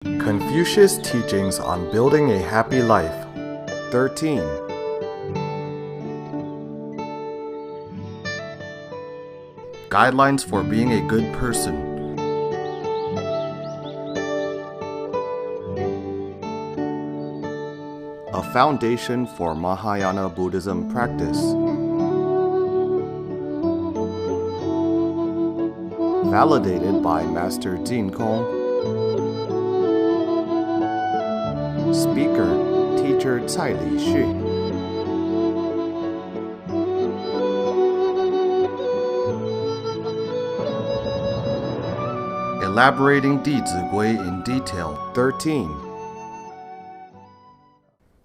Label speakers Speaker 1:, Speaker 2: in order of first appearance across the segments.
Speaker 1: Confucius Teachings on Building a Happy Life. 13. Guidelines for being a good person. A foundation for Mahayana Buddhism practice. Validated by Master Jinkong. Speaker, Teacher Tsai Lixu. Elaborating Dizigui in detail. 13.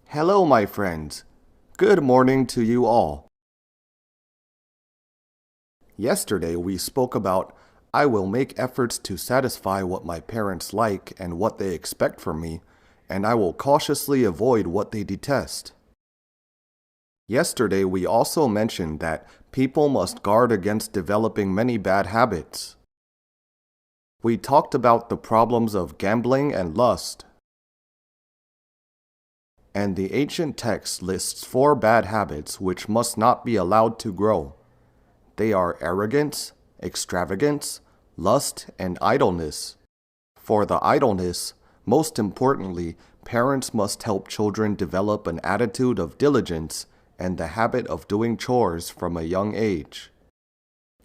Speaker 1: Hello, my friends. Good morning to you all. Yesterday we spoke about I will make efforts to satisfy what my parents like and what they expect from me, and I will cautiously avoid what they detest. Yesterday we also mentioned that people must guard against developing many bad habits. We talked about the problems of gambling and lust. And the ancient text lists 4 bad habits which must not be allowed to grow. They are arrogance, extravagance, lust, and idleness. For the idleness, most importantly, parents must help children develop an attitude of diligence and the habit of doing chores from a young age.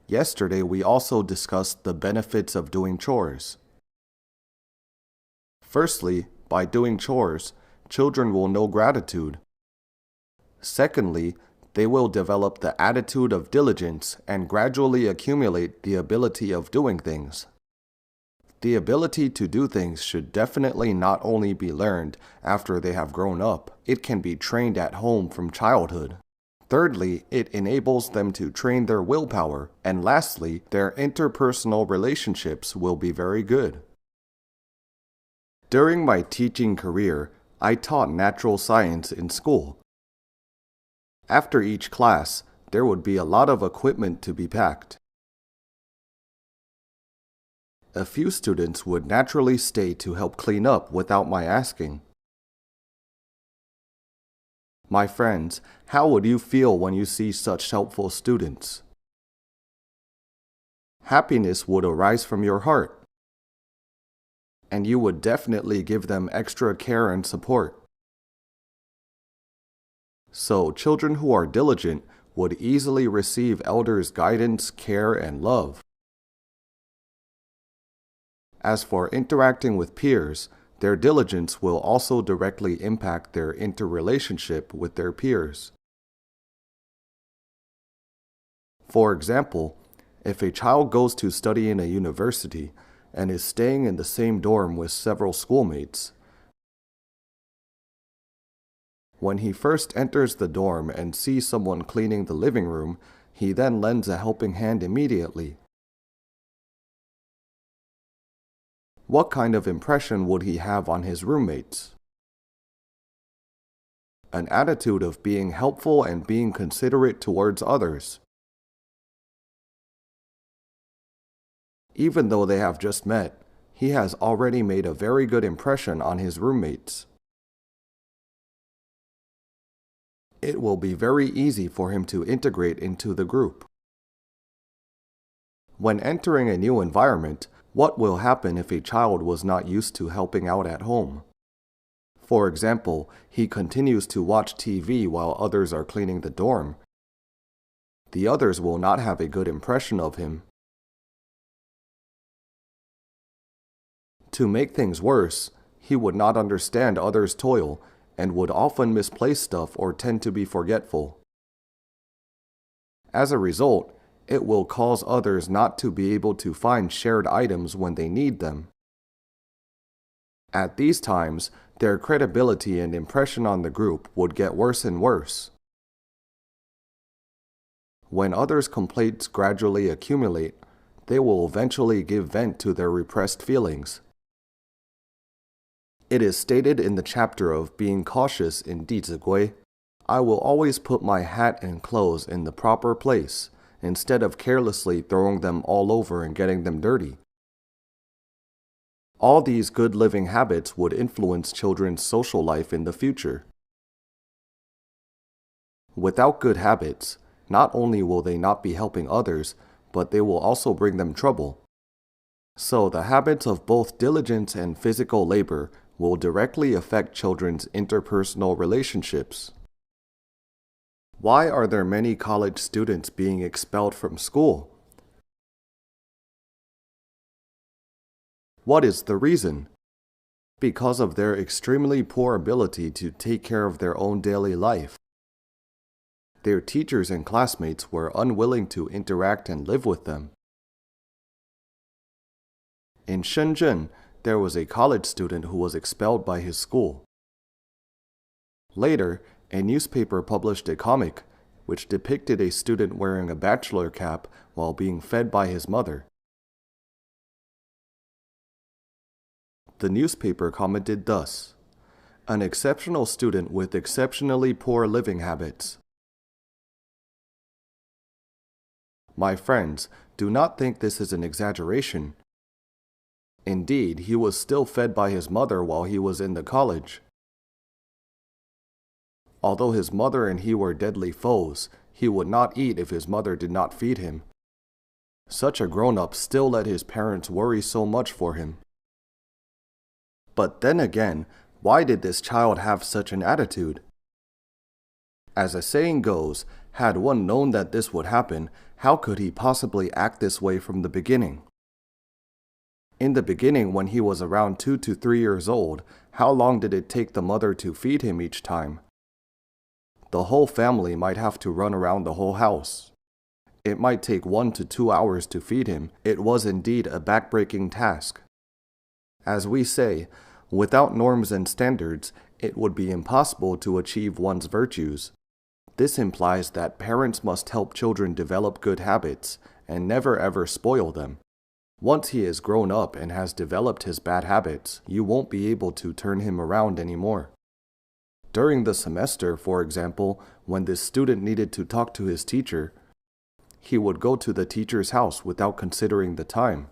Speaker 1: Yesterday, we also discussed the benefits of doing chores. Firstly, by doing chores, children will know gratitude. Secondly, they will develop the attitude of diligence and gradually accumulate the ability of doing things. The ability to do things should definitely not only be learned after they have grown up, it can be trained at home from childhood. Thirdly, it enables them to train their willpower, and lastly, their interpersonal relationships will be very good. During my teaching career, I taught natural science in school. After each class, there would be a lot of equipment to be packed. A few students would naturally stay to help clean up without my asking. My friends, how would you feel when you see such helpful students? Happiness would arise from your heart, and you would definitely give them extra care and support. So, children who are diligent would easily receive elders' guidance, care, and love. As for interacting with peers, their diligence will also directly impact their interrelationship with their peers. For example, if a child goes to study in a university and is staying in the same dorm with several schoolmates, when he first enters the dorm and sees someone cleaning the living room, he then lends a helping hand immediately. What kind of impression would he have on his roommates? An attitude of being helpful and being considerate towards others. Even though they have just met, he has already made a very good impression on his roommates. It will be very easy for him to integrate into the group. When entering a new environment, what will happen if a child was not used to helping out at home? For example, he continues to watch TV while others are cleaning the dorm. The others will not have a good impression of him. To make things worse, he would not understand others' toil and would often misplace stuff or tend to be forgetful. As a result, it will cause others not to be able to find shared items when they need them. At these times, their credibility and impression on the group would get worse and worse. When others' complaints gradually accumulate, they will eventually give vent to their repressed feelings. It is stated in the chapter of being cautious in Dizigui, I will always put my hat and clothes in the proper place, instead of carelessly throwing them all over and getting them dirty. All these good living habits would influence children's social life in the future. Without good habits, not only will they not be helping others, but they will also bring them trouble. So the habits of both diligence and physical labor will directly affect children's interpersonal relationships. Why are there many college students being expelled from school? What is the reason? Because of their extremely poor ability to take care of their own daily life. Their teachers and classmates were unwilling to interact and live with them. In Shenzhen, there was a college student who was expelled by his school. Later, a newspaper published a comic which depicted a student wearing a bachelor cap while being fed by his mother. The newspaper commented thus: "An exceptional student with exceptionally poor living habits." My friends, do not think this is an exaggeration. Indeed, he was still fed by his mother while he was in the college. Although his mother and he were deadly foes, he would not eat if his mother did not feed him. Such a grown-up still let his parents worry so much for him. But then again, why did this child have such an attitude? As a saying goes, had one known that this would happen, how could he possibly act this way from the beginning? In the beginning, when he was around 2 to 3 years old, how long did it take the mother to feed him each time? The whole family might have to run around the whole house. It might take 1 to 2 hours to feed him. It was indeed a backbreaking task. As we say, without norms and standards, it would be impossible to achieve one's virtues. This implies that parents must help children develop good habits and never ever spoil them. Once he is grown up and has developed his bad habits, you won't be able to turn him around anymore. During the semester, for example, when this student needed to talk to his teacher, he would go to the teacher's house without considering the time.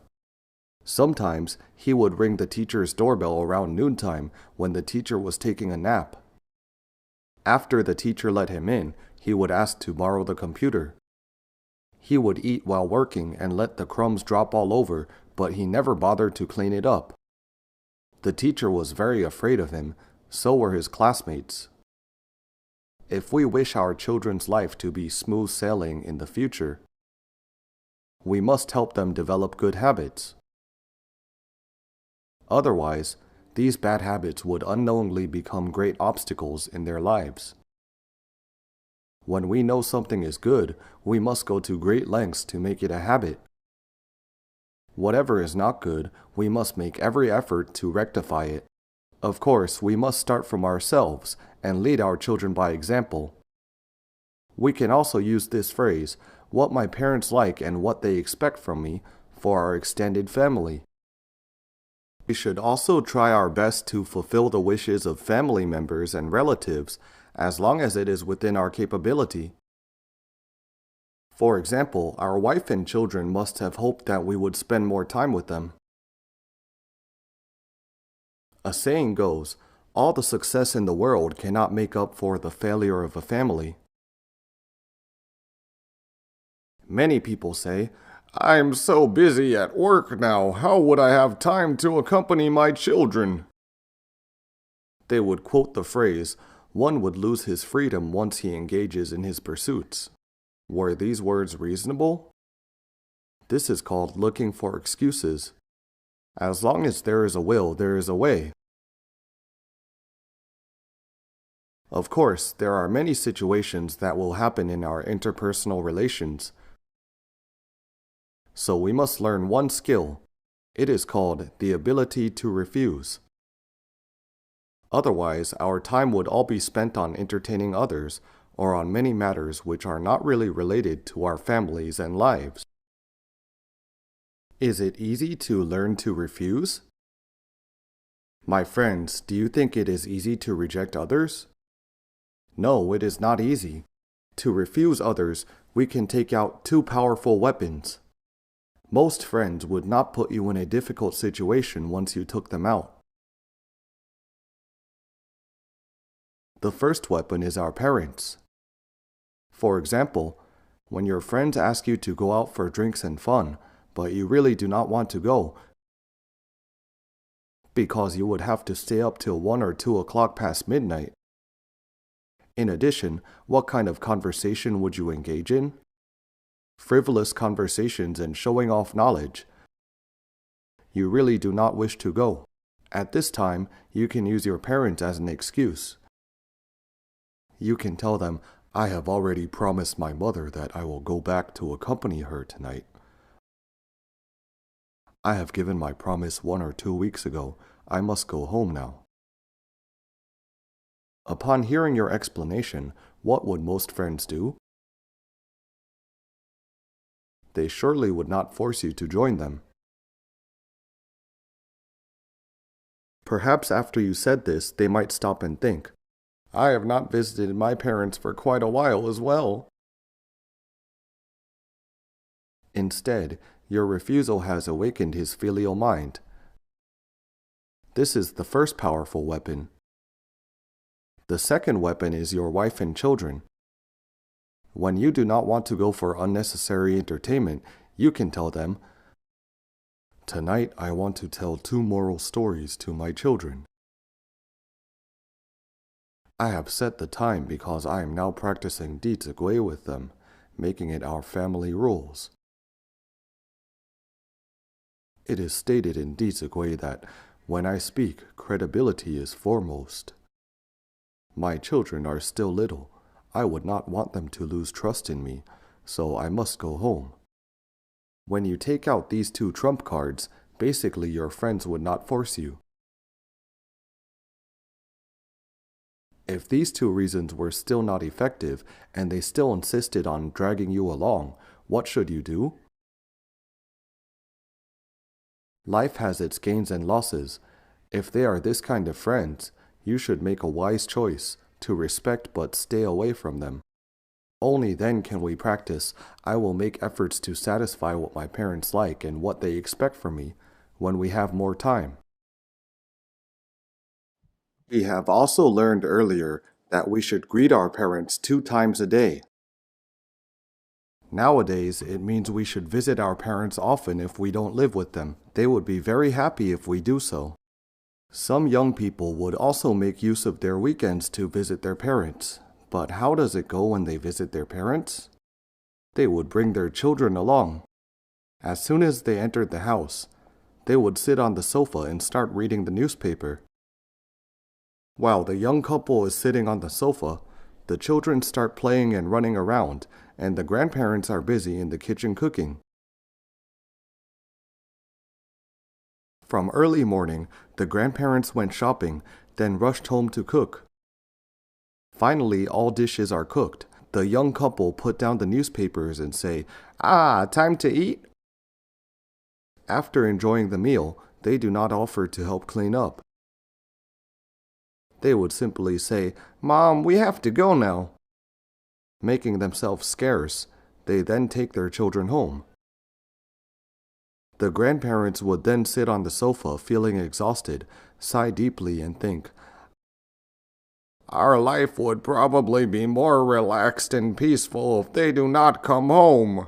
Speaker 1: Sometimes, he would ring the teacher's doorbell around noontime when the teacher was taking a nap. After the teacher let him in, he would ask to borrow the computer. He would eat while working and let the crumbs drop all over, but he never bothered to clean it up. The teacher was very afraid of him, so were his classmates. If we wish our children's life to be smooth sailing in the future, we must help them develop good habits. Otherwise, these bad habits would unknowingly become great obstacles in their lives. When we know something is good, we must go to great lengths to make it a habit. Whatever is not good, we must make every effort to rectify it. Of course, we must start from ourselves and lead our children by example. We can also use this phrase, "what my parents like and what they expect from me," for our extended family. We should also try our best to fulfill the wishes of family members and relatives as long as it is within our capability. For example, our wife and children must have hoped that we would spend more time with them. A saying goes, all the success in the world cannot make up for the failure of a family. Many people say, "I'm so busy at work now, how would I have time to accompany my children?" They would quote the phrase, "One would lose his freedom once he engages in his pursuits." Were these words reasonable? This is called looking for excuses. As long as there is a will, there is a way. Of course, there are many situations that will happen in our interpersonal relations. So we must learn one skill. It is called the ability to refuse. Otherwise, our time would all be spent on entertaining others or on many matters which are not really related to our families and lives. Is it easy to learn to refuse? My friends, do you think it is easy to reject others? No, it is not easy. To refuse others, we can take out 2 powerful weapons. Most friends would not put you in a difficult situation once you took them out. The first weapon is our parents. For example, when your friends ask you to go out for drinks and fun, but you really do not want to go because you would have to stay up till 1 or 2 o'clock past midnight. In addition, what kind of conversation would you engage in? Frivolous conversations and showing off knowledge. You really do not wish to go. At this time, you can use your parents as an excuse. You can tell them, I have already promised my mother that I will go back to accompany her tonight. I have given my promise 1 or 2 weeks ago. I must go home now. Upon hearing your explanation, what would most friends do? They surely would not force you to join them. Perhaps after you said this, they might stop and think, I have not visited my parents for quite a while as well. Instead, your refusal has awakened his filial mind. This is the first powerful weapon. The second weapon is your wife and children. When you do not want to go for unnecessary entertainment, you can tell them, Tonight I want to tell 2 moral stories to my children. I have set the time because I am now practicing Dizigui with them, making it our family rules. It is stated in Dizigui that when I speak, credibility is foremost. My children are still little. I would not want them to lose trust in me, so I must go home. When you take out these 2 trump cards, basically your friends would not force you. If these 2 reasons were still not effective and they still insisted on dragging you along, what should you do? Life has its gains and losses. If they are this kind of friends, you should make a wise choice to respect but stay away from them. Only then can we practice, I will make efforts to satisfy what my parents like and what they expect from me when we have more time. We have also learned earlier that we should greet our parents 2 times a day. Nowadays, it means we should visit our parents often if we don't live with them. They would be very happy if we do so. Some young people would also make use of their weekends to visit their parents. But how does it go when they visit their parents? They would bring their children along. As soon as they entered the house, they would sit on the sofa and start reading the newspaper. While the young couple is sitting on the sofa, the children start playing and running around, and the grandparents are busy in the kitchen cooking. From early morning, the grandparents went shopping, then rushed home to cook. Finally, all dishes are cooked. The young couple put down the newspapers and say, time to eat. After enjoying the meal, they do not offer to help clean up. They would simply say, Mom, we have to go now. Making themselves scarce, they then take their children home. The grandparents would then sit on the sofa feeling exhausted, sigh deeply and think, Our life would probably be more relaxed and peaceful if they do not come home.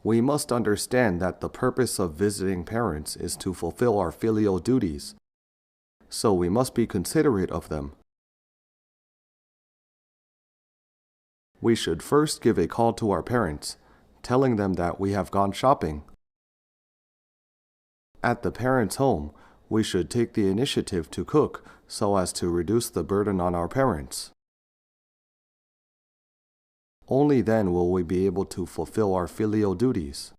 Speaker 1: We must understand that the purpose of visiting parents is to fulfill our filial duties, so we must be considerate of them. We should first give a call to our parents, telling them that we have gone shopping. At the parents' home, we should take the initiative to cook so as to reduce the burden on our parents. Only then will we be able to fulfill our filial duties.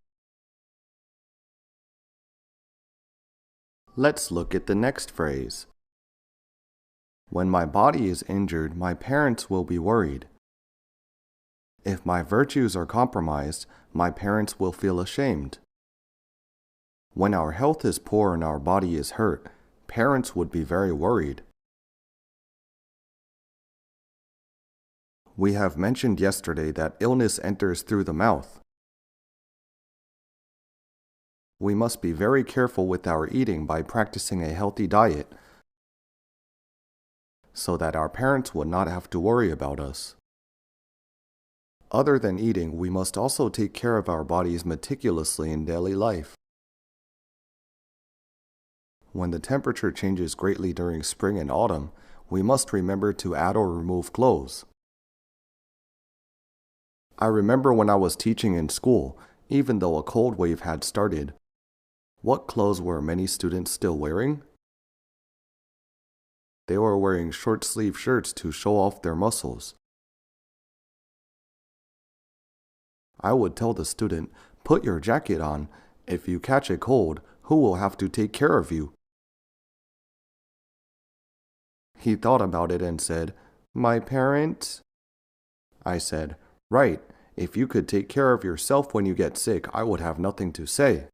Speaker 1: Let's look at the next phrase. When my body is injured, my parents will be worried. If my virtues are compromised, my parents will feel ashamed. When our health is poor and our body is hurt, parents would be very worried. We have mentioned yesterday that illness enters through the mouth. We must be very careful with our eating by practicing a healthy diet so that our parents would not have to worry about us. Other than eating, we must also take care of our bodies meticulously in daily life. When the temperature changes greatly during spring and autumn, we must remember to add or remove clothes. I remember when I was teaching in school, even though a cold wave had started, what clothes were many students still wearing? They were wearing short-sleeve shirts to show off their muscles. I would tell the student, "Put your jacket on. If you catch a cold, who will have to take care of you?" He thought about it and said, "My parents?" I said, "Right. If you could take care of yourself when you get sick, I would have nothing to say.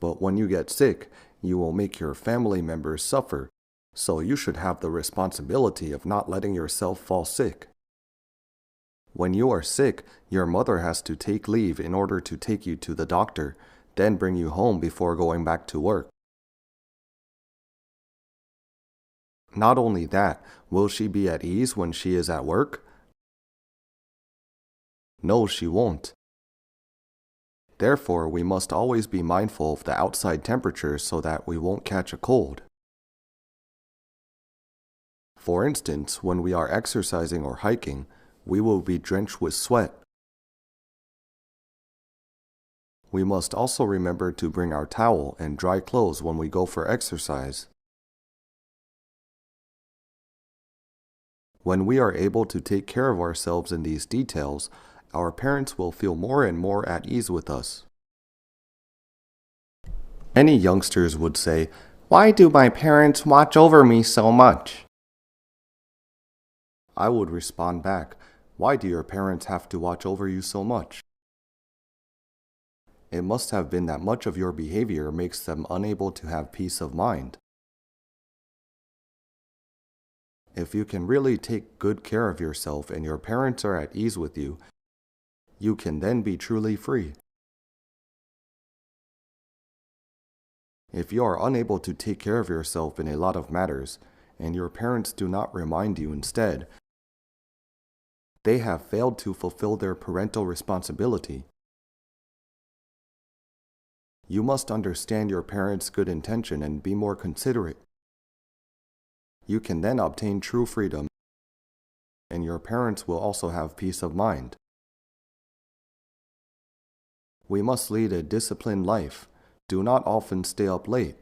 Speaker 1: But when you get sick, you will make your family members suffer, so you should have the responsibility of not letting yourself fall sick. When you are sick, your mother has to take leave in order to take you to the doctor, then bring you home before going back to work. Not only that, will she be at ease when she is at work? No, she won't. Therefore, we must always be mindful of the outside temperature so that we won't catch a cold. For instance, when we are exercising or hiking, we will be drenched with sweat. We must also remember to bring our towel and dry clothes when we go for exercise. When we are able to take care of ourselves in these details, our parents will feel more and more at ease with us. Many youngsters would say, "Why do my parents watch over me so much?" I would respond back, "Why do your parents have to watch over you so much?" It must have been that much of your behavior makes them unable to have peace of mind. If you can really take good care of yourself and your parents are at ease with you, you can then be truly free. If you are unable to take care of yourself in a lot of matters, and your parents do not remind you instead, they have failed to fulfill their parental responsibility. You must understand your parents' good intention and be more considerate. You can then obtain true freedom, and your parents will also have peace of mind. We must lead a disciplined life. Do not often stay up late.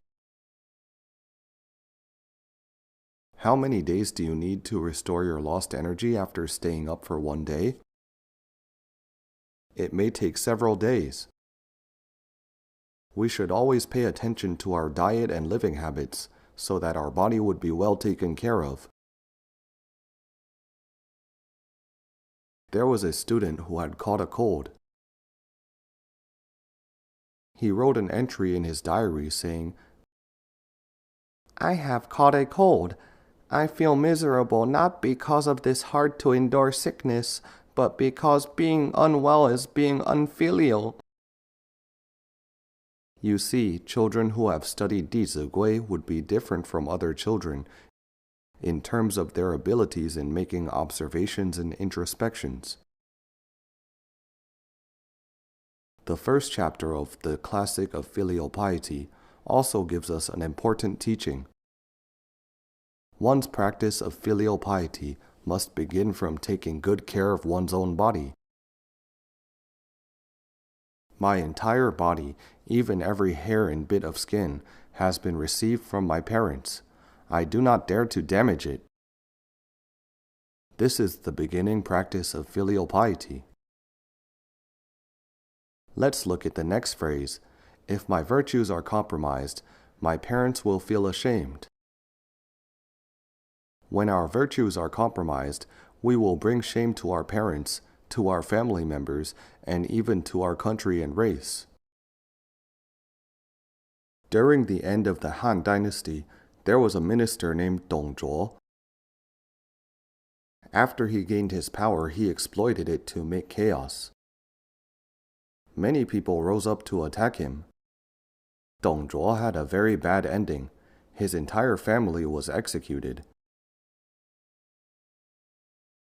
Speaker 1: How many days do you need to restore your lost energy after staying up for one day? It may take several days. We should always pay attention to our diet and living habits so that our body would be well taken care of. There was a student who had caught a cold. He wrote an entry in his diary saying, "I have caught a cold. I feel miserable not because of this hard-to-endure sickness, but because being unwell is being unfilial." You see, children who have studied Dizigui would be different from other children in terms of their abilities in making observations and introspections. The first chapter of the Classic of Filial Piety also gives us an important teaching. One's practice of filial piety must begin from taking good care of one's own body. My entire body, even every hair and bit of skin, has been received from my parents. I do not dare to damage it. This is the beginning practice of filial piety. Let's look at the next phrase. If my virtues are compromised, my parents will feel ashamed. When our virtues are compromised, we will bring shame to our parents, to our family members, and even to our country and race. During the end of the Han Dynasty, there was a minister named Dong Zhuo. After he gained his power, he exploited it to make chaos. Many people rose up to attack him. Dong Zhuo had a very bad ending. His entire family was executed.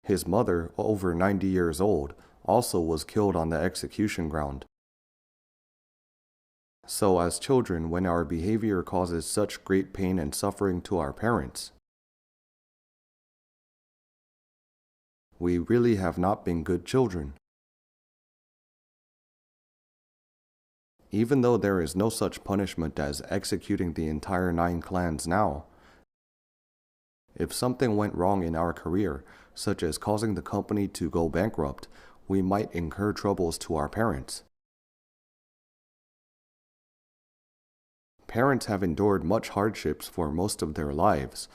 Speaker 1: His mother, over 90 years old, also was killed on the execution ground. So as children, when our behavior causes such great pain and suffering to our parents, we really have not been good children. Even though there is no such punishment as executing the entire 9 clans now, if something went wrong in our career, such as causing the company to go bankrupt, we might incur troubles to our parents. Parents have endured much hardships for most of their lives,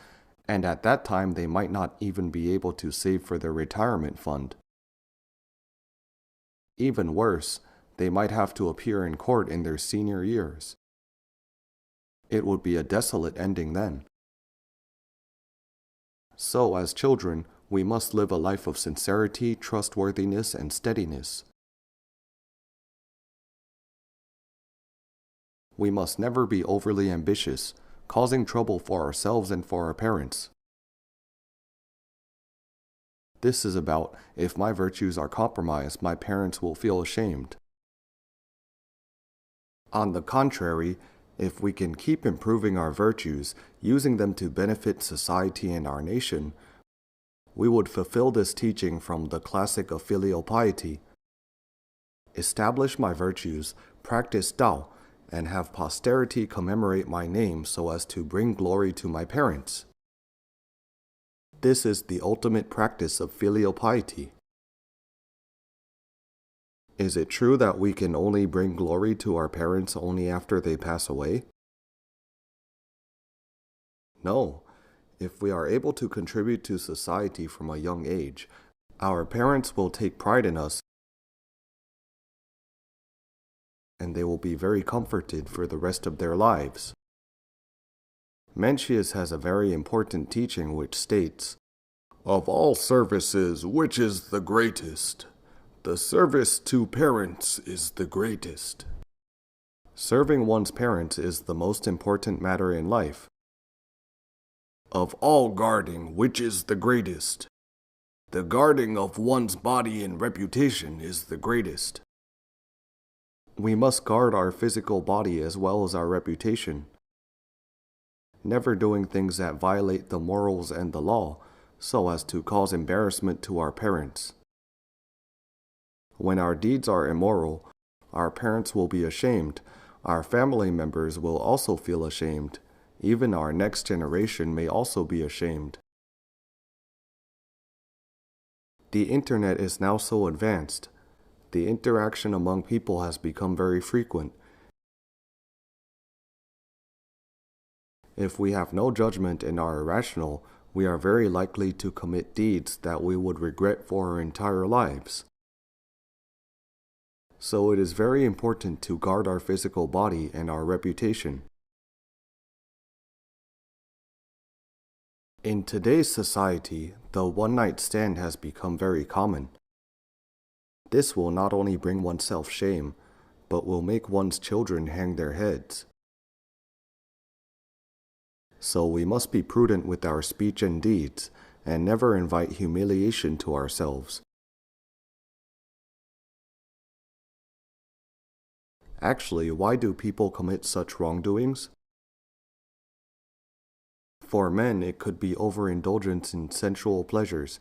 Speaker 1: and at that time they might not even be able to save for their retirement fund. Even worse, they might have to appear in court in their senior years. It would be a desolate ending then. So, as children, we must live a life of sincerity, trustworthiness, and steadiness. We must never be overly ambitious, causing trouble for ourselves and for our parents. This is about, if my virtues are compromised, my parents will feel ashamed. On the contrary, if we can keep improving our virtues, using them to benefit society and our nation, we would fulfill this teaching from the classic of filial piety. Establish my virtues, practice Tao, and have posterity commemorate my name so as to bring glory to my parents. This is the ultimate practice of filial piety. Is it true that we can only bring glory to our parents only after they pass away? No. If we are able to contribute to society from a young age, our parents will take pride in us and they will be very comforted for the rest of their lives. Mencius has a very important teaching which states, "Of all services, which is the greatest? The service to parents is the greatest." Serving one's parents is the most important matter in life. Of all guarding, which is the greatest? The guarding of one's body and reputation is the greatest. We must guard our physical body as well as our reputation, never doing things that violate the morals and the law, so as to cause embarrassment to our parents. When our deeds are immoral, our parents will be ashamed, our family members will also feel ashamed, even our next generation may also be ashamed. The internet is now so advanced. The interaction among people has become very frequent. If we have no judgment and are irrational, we are very likely to commit deeds that we would regret for our entire lives. So it is very important to guard our physical body and our reputation. In today's society, the one-night stand has become very common. This will not only bring oneself shame, but will make one's children hang their heads. So we must be prudent with our speech and deeds, and never invite humiliation to ourselves. Actually, why do people commit such wrongdoings? For men, it could be overindulgence in sensual pleasures.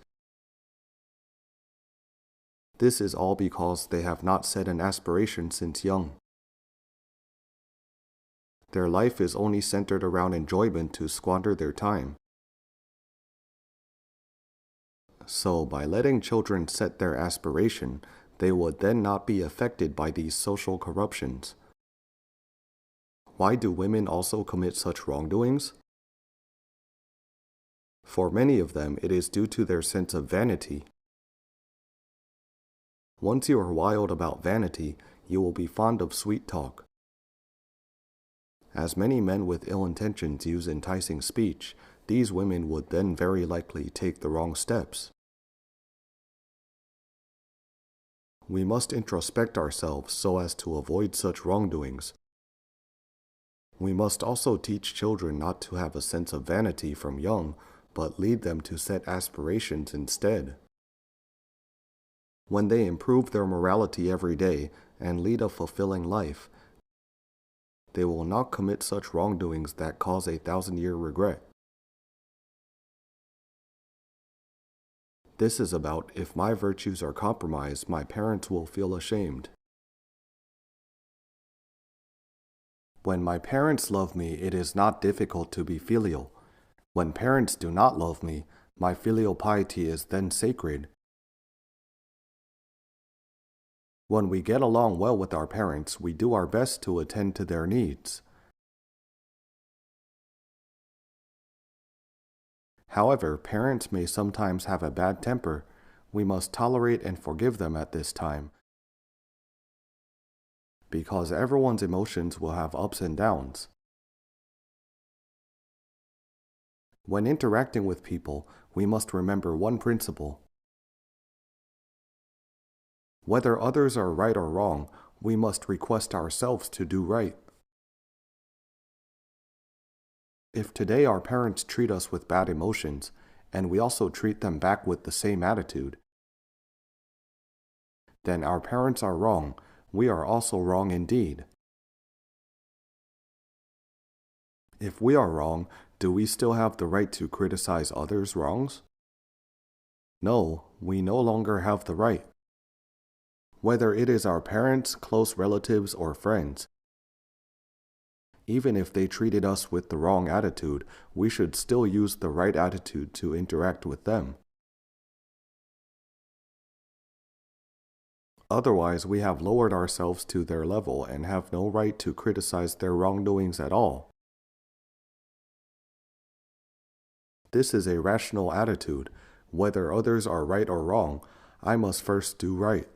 Speaker 1: This is all because they have not set an aspiration since young. Their life is only centered around enjoyment to squander their time. So, by letting children set their aspiration, they would then not be affected by these social corruptions. Why do women also commit such wrongdoings? For many of them, it is due to their sense of vanity. Once you are wild about vanity, you will be fond of sweet talk. As many men with ill intentions use enticing speech, these women would then very likely take the wrong steps. We must introspect ourselves so as to avoid such wrongdoings. We must also teach children not to have a sense of vanity from young, but lead them to set aspirations instead. When they improve their morality every day and lead a fulfilling life, they will not commit such wrongdoings that cause a 1,000-year regret. This is about if my virtues are compromised, my parents will feel ashamed. When my parents love me, it is not difficult to be filial. When parents do not love me, my filial piety is then sacred. When we get along well with our parents, we do our best to attend to their needs. However, parents may sometimes have a bad temper. We must tolerate and forgive them at this time, because everyone's emotions will have ups and downs. When interacting with people, we must remember one principle. Whether others are right or wrong, we must request ourselves to do right. If today our parents treat us with bad emotions, and we also treat them back with the same attitude, then our parents are wrong. We are also wrong indeed. If we are wrong, do we still have the right to criticize others' wrongs? No, we no longer have the right. Whether it is our parents, close relatives, or friends, even if they treated us with the wrong attitude, we should still use the right attitude to interact with them. Otherwise, we have lowered ourselves to their level and have no right to criticize their wrongdoings at all. This is a rational attitude. Whether others are right or wrong, I must first do right.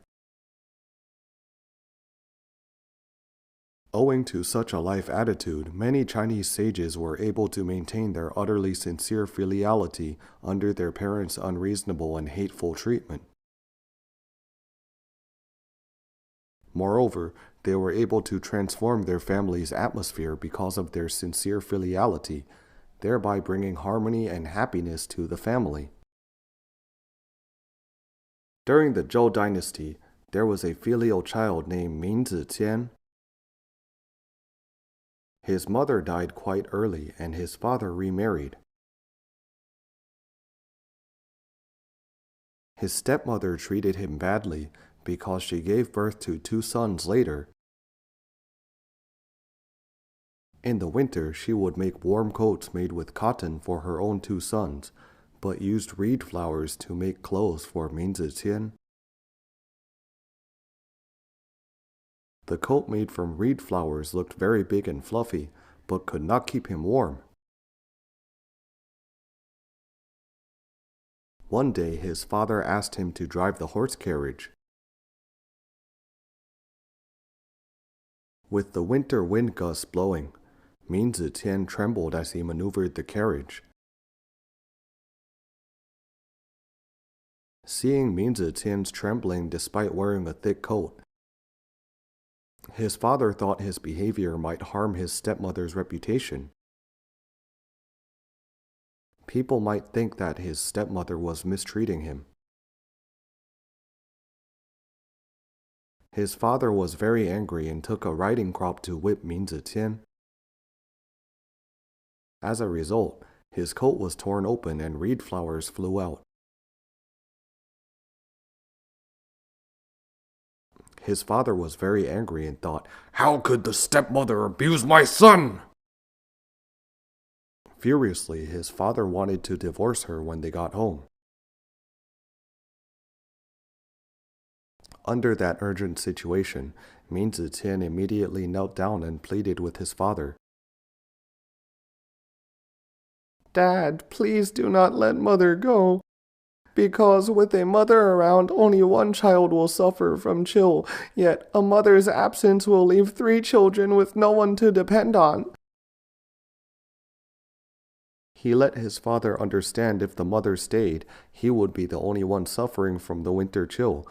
Speaker 1: Owing to such a life attitude, many Chinese sages were able to maintain their utterly sincere filiality under their parents' unreasonable and hateful treatment. Moreover, they were able to transform their family's atmosphere because of their sincere filiality, thereby bringing harmony and happiness to the family. During the Zhou dynasty, there was a filial child named Minzi. His mother died quite early, and his father remarried. His stepmother treated him badly because she gave birth to 2 sons later. In the winter, she would make warm coats made with cotton for her own 2 sons, but used reed flowers to make clothes for Minzi. The coat made from reed flowers looked very big and fluffy, but could not keep him warm. One day, his father asked him to drive the horse carriage. With the winter wind gusts blowing, Minzi trembled as he maneuvered the carriage. Seeing Minzi's trembling despite wearing a thick coat, his father thought his behavior might harm his stepmother's reputation. People might think that his stepmother was mistreating him. His father was very angry and took a riding crop to whip Minzi. As a result, his coat was torn open and reed flowers flew out. His father was very angry and thought, "How could the stepmother abuse my son?" Furiously, his father wanted to divorce her when they got home. Under that urgent situation, Minzi immediately knelt down and pleaded with his father. "Dad, please do not let mother go. Because with a mother around, only one child will suffer from chill, yet a mother's absence will leave 3 children with no one to depend on." He let his father understand if the mother stayed, he would be the only one suffering from the winter chill.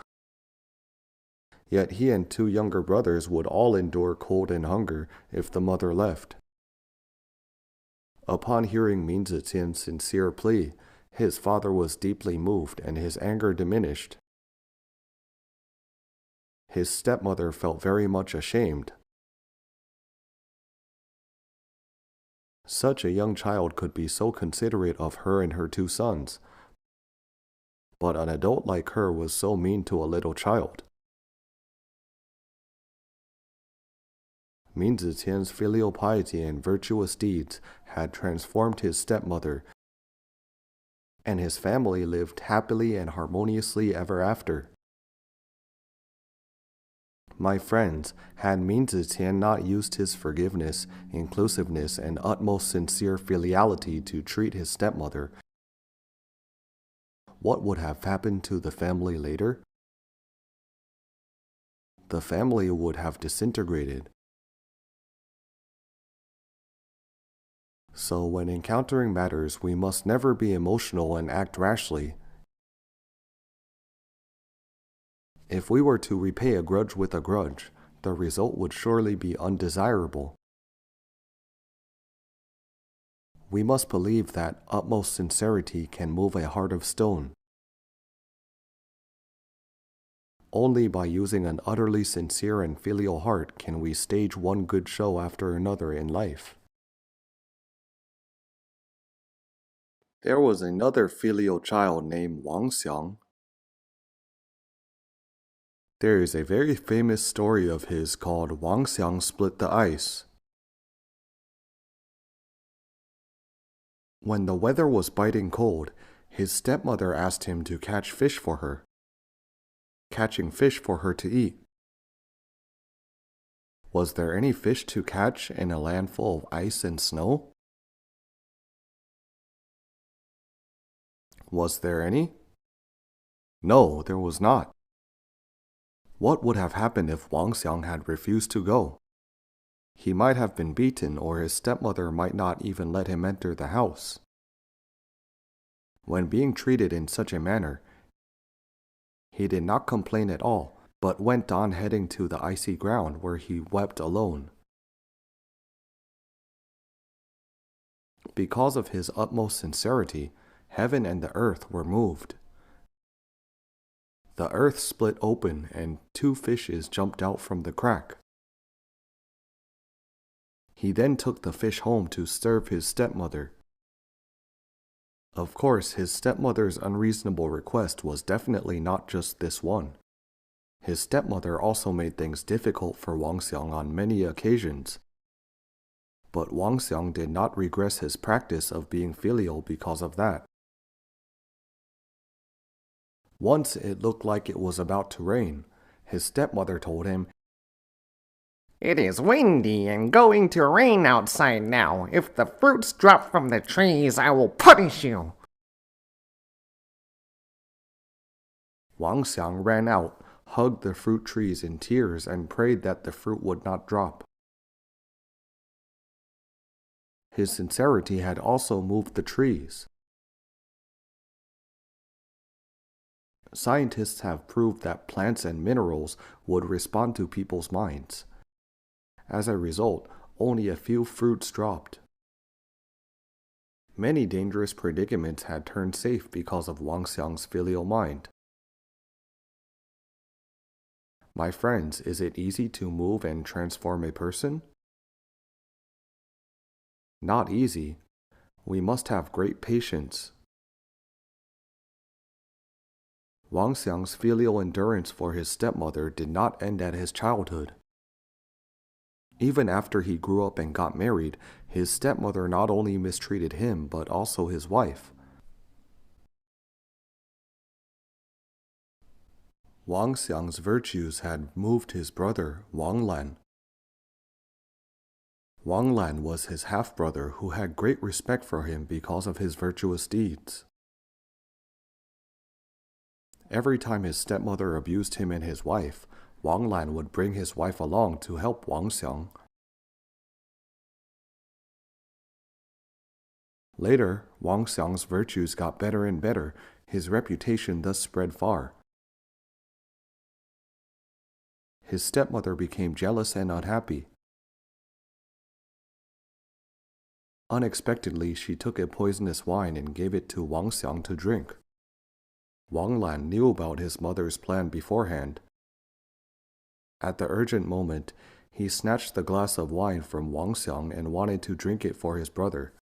Speaker 1: Yet he and 2 younger brothers would all endure cold and hunger if the mother left. Upon hearing Min Zetian's sincere plea, his father was deeply moved and his anger diminished. His stepmother felt very much ashamed. Such a young child could be so considerate of her and her two sons, but an adult like her was so mean to a little child. Min Zetian's filial piety and virtuous deeds had transformed his stepmother, and his family lived happily and harmoniously ever after. My friends, had Min Zetian not used his forgiveness, inclusiveness, and utmost sincere filiality to treat his stepmother, what would have happened to the family later? The family would have disintegrated. So when encountering matters, we must never be emotional and act rashly. If we were to repay a grudge with a grudge, the result would surely be undesirable. We must believe that utmost sincerity can move a heart of stone. Only by using an utterly sincere and filial heart can we stage one good show after another in life. There was another filial child named Wang Xiang. There is a very famous story of his called Wang Xiang Split the Ice. When the weather was biting cold, his stepmother asked him to catch fish for her. Catching fish for her to eat. Was there any fish to catch in a land full of ice and snow? Was there any? No, there was not. What would have happened if Wang Xiang had refused to go? He might have been beaten, or his stepmother might not even let him enter the house. When being treated in such a manner, he did not complain at all, but went on heading to the icy ground where he wept alone. Because of his utmost sincerity, heaven and the earth were moved. The earth split open and two fishes jumped out from the crack. He then took the fish home to serve his stepmother. Of course, his stepmother's unreasonable request was definitely not just this one. His stepmother also made things difficult for Wang Xiang on many occasions. But Wang Xiang did not regress his practice of being filial because of that. Once it looked like it was about to rain. His stepmother told him,
Speaker 2: "It is windy and going to rain outside now. If the fruits drop from the trees, I will punish you."
Speaker 1: Wang Xiang ran out, hugged the fruit trees in tears, and prayed that the fruit would not drop. His sincerity had also moved the trees. Scientists have proved that plants and minerals would respond to people's minds. As a result, only a few fruits dropped. Many dangerous predicaments had turned safe because of Wang Xiang's filial mind. My friends, is it easy to move and transform a person? Not easy. We must have great patience. Wang Xiang's filial endurance for his stepmother did not end at his childhood. Even after he grew up and got married, his stepmother not only mistreated him, but also his wife. Wang Xiang's virtues had moved his brother, Wang Lan. Wang Lan was his half-brother who had great respect for him because of his virtuous deeds. Every time his stepmother abused him and his wife, Wang Lan would bring his wife along to help Wang Xiang. Later, Wang Xiang's virtues got better and better, his reputation thus spread far. His stepmother became jealous and unhappy. Unexpectedly, she took a poisonous wine and gave it to Wang Xiang to drink. Wang Lan knew about his mother's plan beforehand. At the urgent moment, he snatched the glass of wine from Wang Xiang and wanted to drink it for his brother.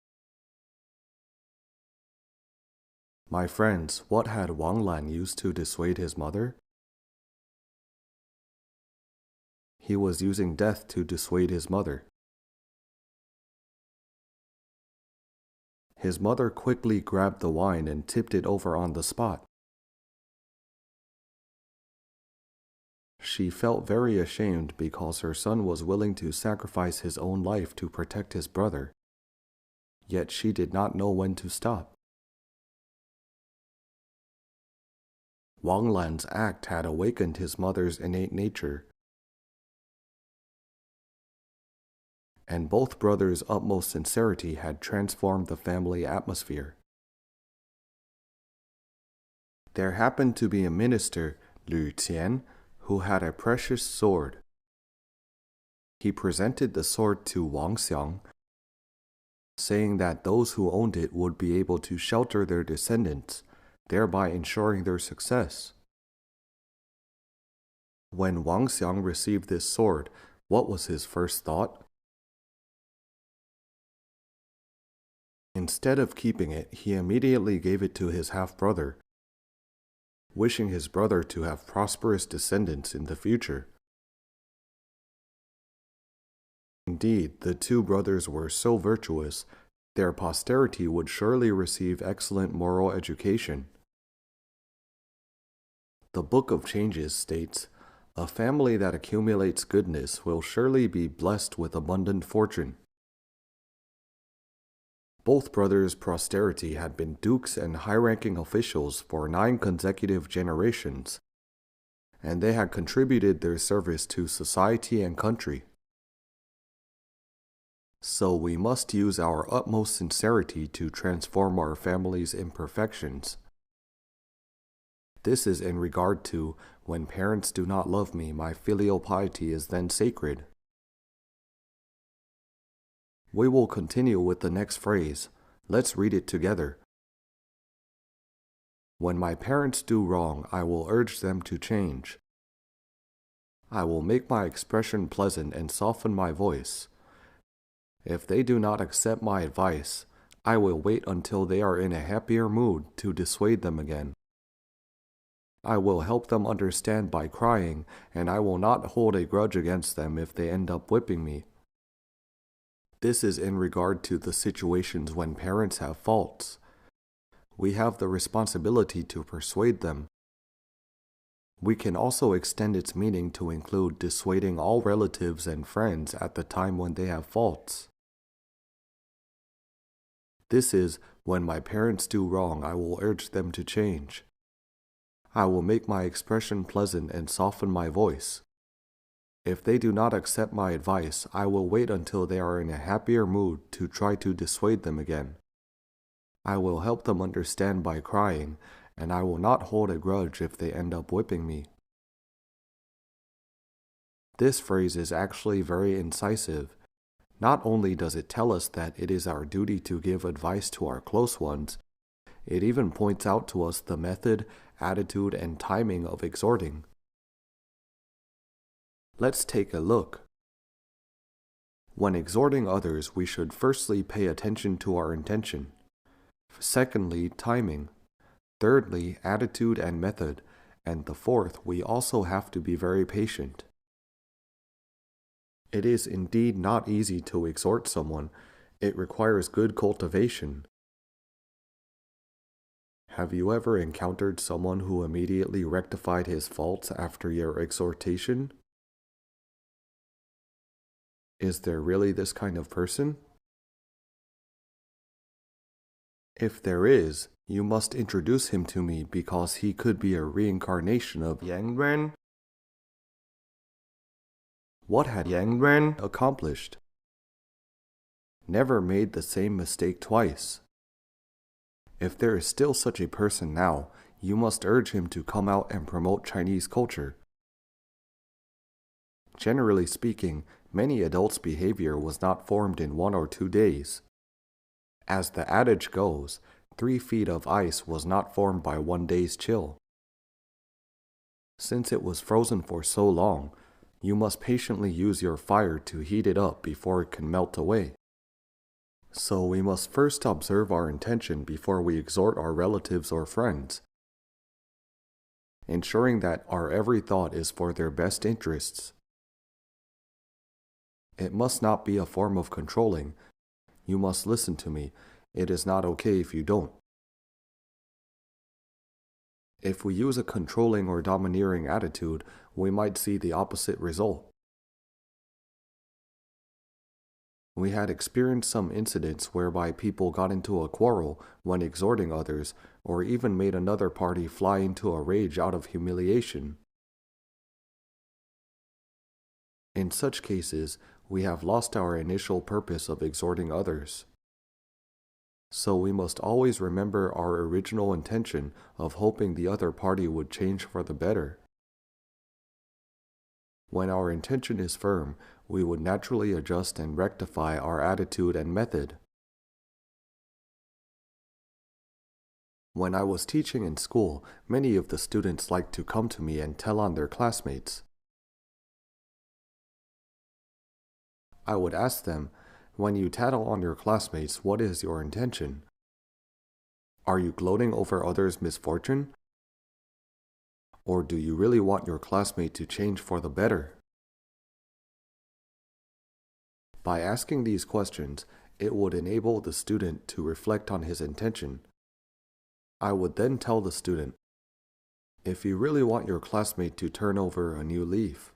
Speaker 1: My friends, what had Wang Lan used to dissuade his mother? He was using death to dissuade his mother. His mother quickly grabbed the wine and tipped it over on the spot. She felt very ashamed because her son was willing to sacrifice his own life to protect his brother. Yet she did not know when to stop. Wang Lan's act had awakened his mother's innate nature, and both brothers' utmost sincerity had transformed the family atmosphere. There happened to be a minister, Lü Qian, who had a precious sword. He presented the sword to Wang Xiang, saying that those who owned it would be able to shelter their descendants, thereby ensuring their success. When Wang Xiang received this sword, what was his first thought? Instead of keeping it, he immediately gave it to his half-brother, wishing his brother to have prosperous descendants in the future. Indeed, the two brothers were so virtuous, their posterity would surely receive excellent moral education. The Book of Changes states, "A family that accumulates goodness will surely be blessed with abundant fortune." Both brothers' posterity had been dukes and high-ranking officials for 9 consecutive generations, and they had contributed their service to society and country. So we must use our utmost sincerity to transform our family's imperfections. This is in regard to, when parents do not love me, my filial piety is then sacred. We will continue with the next phrase. Let's read it together. When my parents do wrong, I will urge them to change. I will make my expression pleasant and soften my voice. If they do not accept my advice, I will wait until they are in a happier mood to dissuade them again. I will help them understand by crying, and I will not hold a grudge against them if they end up whipping me. This is in regard to the situations when parents have faults. We have the responsibility to persuade them. We can also extend its meaning to include dissuading all relatives and friends at the time when they have faults. This is, when my parents do wrong, I will urge them to change. I will make my expression pleasant and soften my voice. If they do not accept my advice, I will wait until they are in a happier mood to try to dissuade them again. I will help them understand by crying, and I will not hold a grudge if they end up whipping me. This phrase is actually very incisive. Not only does it tell us that it is our duty to give advice to our close ones, it even points out to us the method, attitude, and timing of exhorting. Let's take a look. When exhorting others, we should firstly pay attention to our intention. Secondly, timing. Thirdly, attitude and method. And the fourth, we also have to be very patient. It is indeed not easy to exhort someone. It requires good cultivation. Have you ever encountered someone who immediately rectified his faults after your exhortation? Is there really this kind of person? If there is, you must introduce him to me because he could be a reincarnation of Yang Ren. What had Yang Ren accomplished? Never made the same mistake twice. If there is still such a person now, you must urge him to come out and promote Chinese culture. Generally speaking, many adults' behavior was not formed in 1 or 2 days. As the adage goes, 3 feet of ice was not formed by one day's chill. Since it was frozen for so long, you must patiently use your fire to heat it up before it can melt away. So we must first observe our intention before we exhort our relatives or friends, ensuring that our every thought is for their best interests. It must not be a form of controlling. You must listen to me. It is not okay if you don't. If we use a controlling or domineering attitude, we might see the opposite result. We had experienced some incidents whereby people got into a quarrel when exhorting others, or even made another party fly into a rage out of humiliation. In such cases, we have lost our initial purpose of exhorting others. So we must always remember our original intention of hoping the other party would change for the better. When our intention is firm, we would naturally adjust and rectify our attitude and method. When I was teaching in school, many of the students liked to come to me and tell on their classmates. I would ask them, when you tattle on your classmates, what is your intention? Are you gloating over others' misfortune? Or do you really want your classmate to change for the better? By asking these questions, it would enable the student to reflect on his intention. I would then tell the student, if you really want your classmate to turn over a new leaf,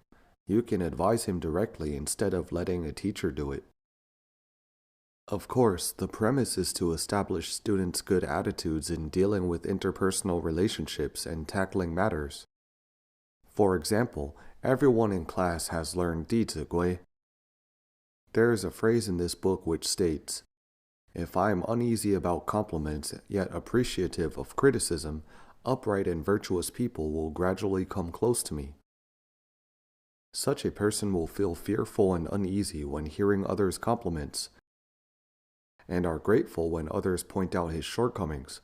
Speaker 1: you can advise him directly instead of letting a teacher do it. Of course, the premise is to establish students' good attitudes in dealing with interpersonal relationships and tackling matters. For example, everyone in class has learned Dizigui. There is a phrase in this book which states, "If I am uneasy about compliments, yet appreciative of criticism, upright and virtuous people will gradually come close to me." Such a person will feel fearful and uneasy when hearing others' compliments, and are grateful when others point out his shortcomings.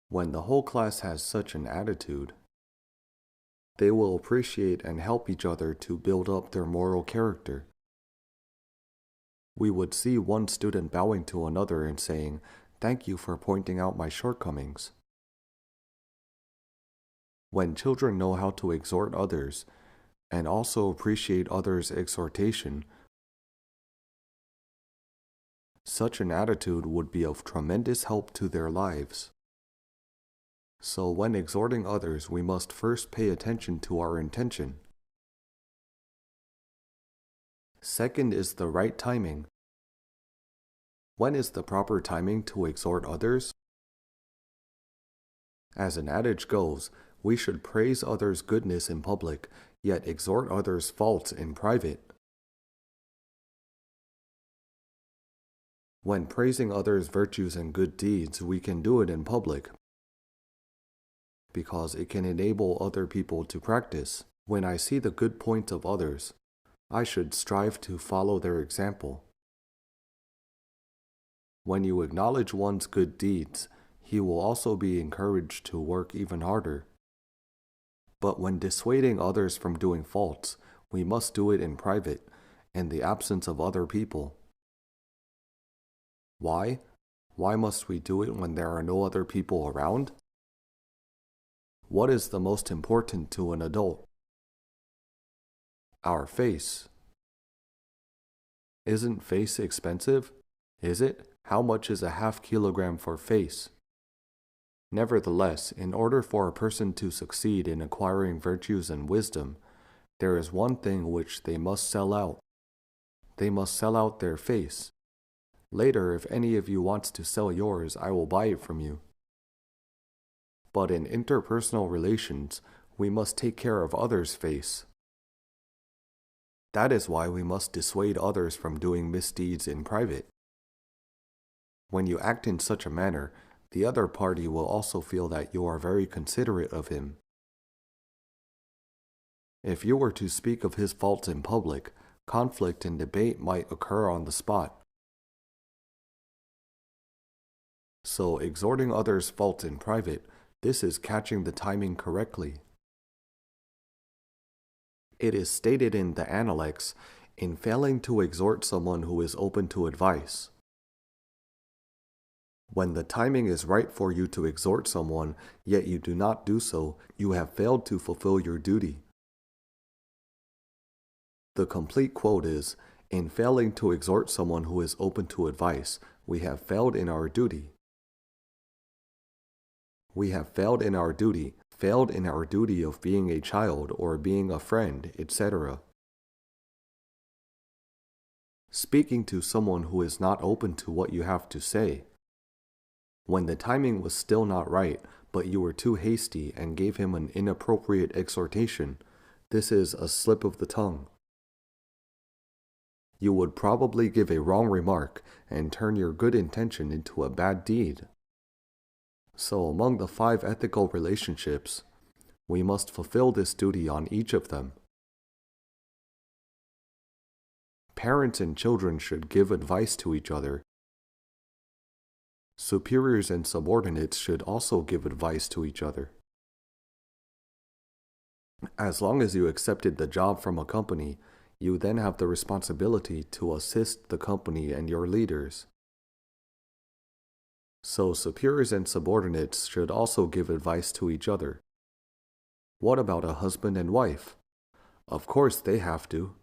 Speaker 1: When the whole class has such an attitude, they will appreciate and help each other to build up their moral character. We would see one student bowing to another and saying, "Thank you for pointing out my shortcomings." When children know how to exhort others, and also appreciate others' exhortation, such an attitude would be of tremendous help to their lives. So when exhorting others, we must first pay attention to our intention. Second is the right timing. When is the proper timing to exhort others? As an adage goes, we should praise others' goodness in public, yet exhort others' faults in private. When praising others' virtues and good deeds, we can do it in public, because it can enable other people to practice. When I see the good points of others, I should strive to follow their example. When you acknowledge one's good deeds, he will also be encouraged to work even harder. But when dissuading others from doing faults, we must do it in private, in the absence of other people. Why? Why must we do it when there are no other people around? What is the most important to an adult? Our face. Isn't face expensive? Is it? How much is a half kilogram for face? Nevertheless, in order for a person to succeed in acquiring virtues and wisdom, there is one thing which they must sell out. They must sell out their face. Later, if any of you wants to sell yours, I will buy it from you. But in interpersonal relations, we must take care of others' face. That is why we must dissuade others from doing misdeeds in private. When you act in such a manner, the other party will also feel that you are very considerate of him. If you were to speak of his faults in public, conflict and debate might occur on the spot. So exhorting others' faults in private, this is catching the timing correctly. It is stated in the Analects, in failing to exhort someone who is open to advice. When the timing is right for you to exhort someone, yet you do not do so, you have failed to fulfill your duty. The complete quote is, in failing to exhort someone who is open to advice, we have failed in our duty. We have failed in our duty of being a child or being a friend, etc. Speaking to someone who is not open to what you have to say. When the timing was still not right, but you were too hasty and gave him an inappropriate exhortation, this is a slip of the tongue. You would probably give a wrong remark and turn your good intention into a bad deed. So among the 5 ethical relationships, we must fulfill this duty on each of them. Parents and children should give advice to each other. Superiors and subordinates should also give advice to each other. As long as you accepted the job from a company, you then have the responsibility to assist the company and your leaders. So superiors and subordinates should also give advice to each other. What about a husband and wife? Of course they have to.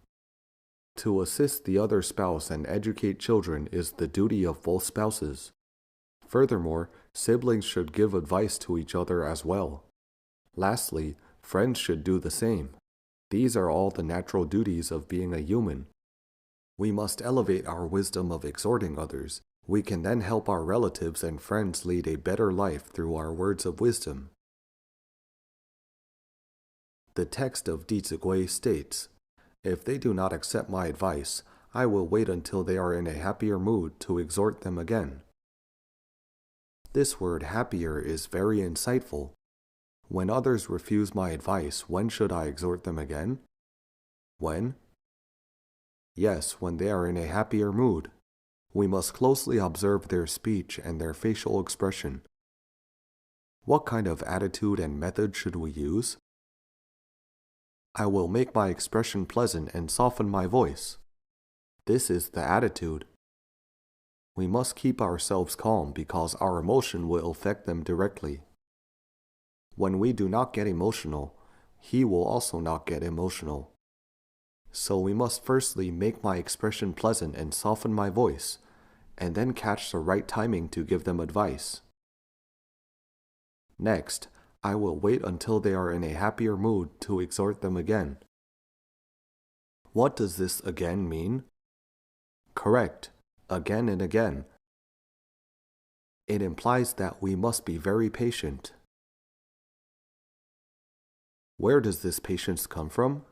Speaker 1: To assist the other spouse and educate children is the duty of both spouses. Furthermore, siblings should give advice to each other as well. Lastly, friends should do the same. These are all the natural duties of being a human. We must elevate our wisdom of exhorting others. We can then help our relatives and friends lead a better life through our words of wisdom. The text of Dizigui states, "If they do not accept my advice, I will wait until they are in a happier mood to exhort them again." This word happier is very insightful. When others refuse my advice, when should I exhort them again? When? Yes, when they are in a happier mood. We must closely observe their speech and their facial expression. What kind of attitude and method should we use? I will make my expression pleasant and soften my voice. This is the attitude. We must keep ourselves calm because our emotion will affect them directly. When we do not get emotional, he will also not get emotional. So we must firstly make my expression pleasant and soften my voice, and then catch the right timing to give them advice. Next, I will wait until they are in a happier mood to exhort them again. What does this again mean? Correct, again and again. It implies that we must be very patient. Where does this patience come from?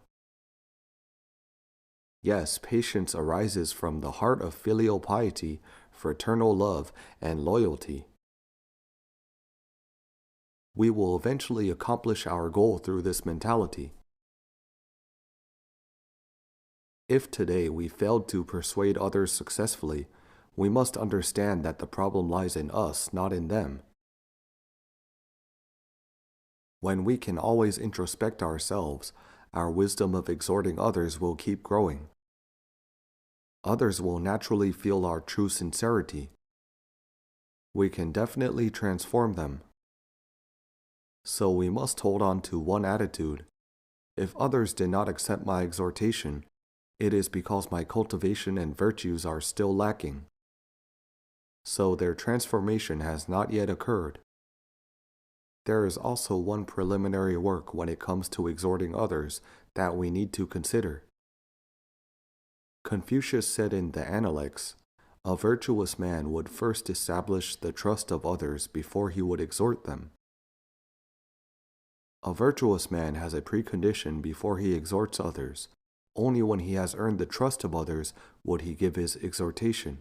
Speaker 1: Yes, patience arises from the heart of filial piety, fraternal love, and loyalty. We will eventually accomplish our goal through this mentality. If today we failed to persuade others successfully, we must understand that the problem lies in us, not in them. When we can always introspect ourselves, our wisdom of exhorting others will keep growing. Others will naturally feel our true sincerity. We can definitely transform them. So we must hold on to one attitude. If others did not accept my exhortation, it is because my cultivation and virtues are still lacking. So their transformation has not yet occurred. There is also one preliminary work when it comes to exhorting others that we need to consider. Confucius said in the Analects, a virtuous man would first establish the trust of others before he would exhort them. A virtuous man has a precondition before he exhorts others. Only when he has earned the trust of others would he give his exhortation.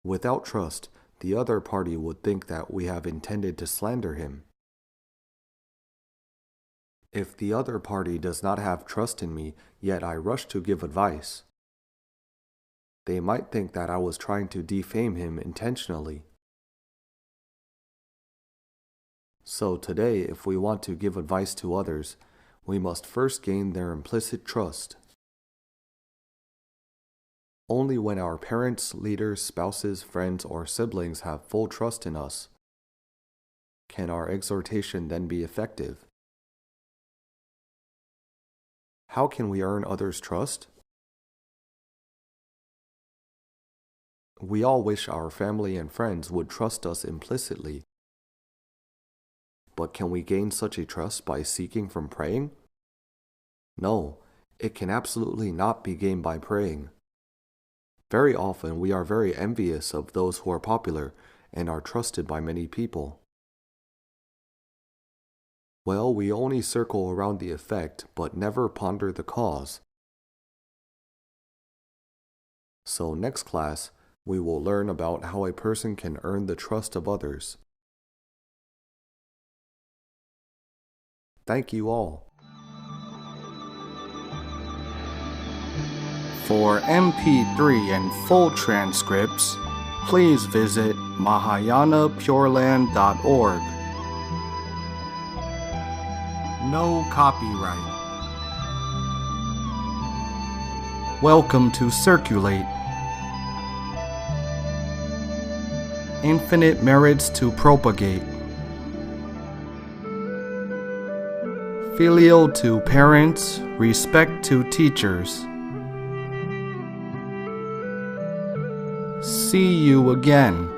Speaker 1: Without trust, the other party would think that we have intended to slander him. If the other party does not have trust in me, yet I rush to give advice, they might think that I was trying to defame him intentionally. So today, if we want to give advice to others, we must first gain their implicit trust. Only when our parents, leaders, spouses, friends, or siblings have full trust in us can our exhortation then be effective. How can we earn others' trust? We all wish our family and friends would trust us implicitly. But can we gain such a trust by seeking from praying? No, it can absolutely not be gained by praying. Very often we are very envious of those who are popular and are trusted by many people. Well, we only circle around the effect, but never ponder the cause. So next class, we will learn about how a person can earn the trust of others. Thank you all.
Speaker 3: For MP3 and full transcripts, please visit mahayanapureland.org. No copyright. Welcome to Circulate. Infinite merits to propagate. Filial to parents, respect to teachers. See you again.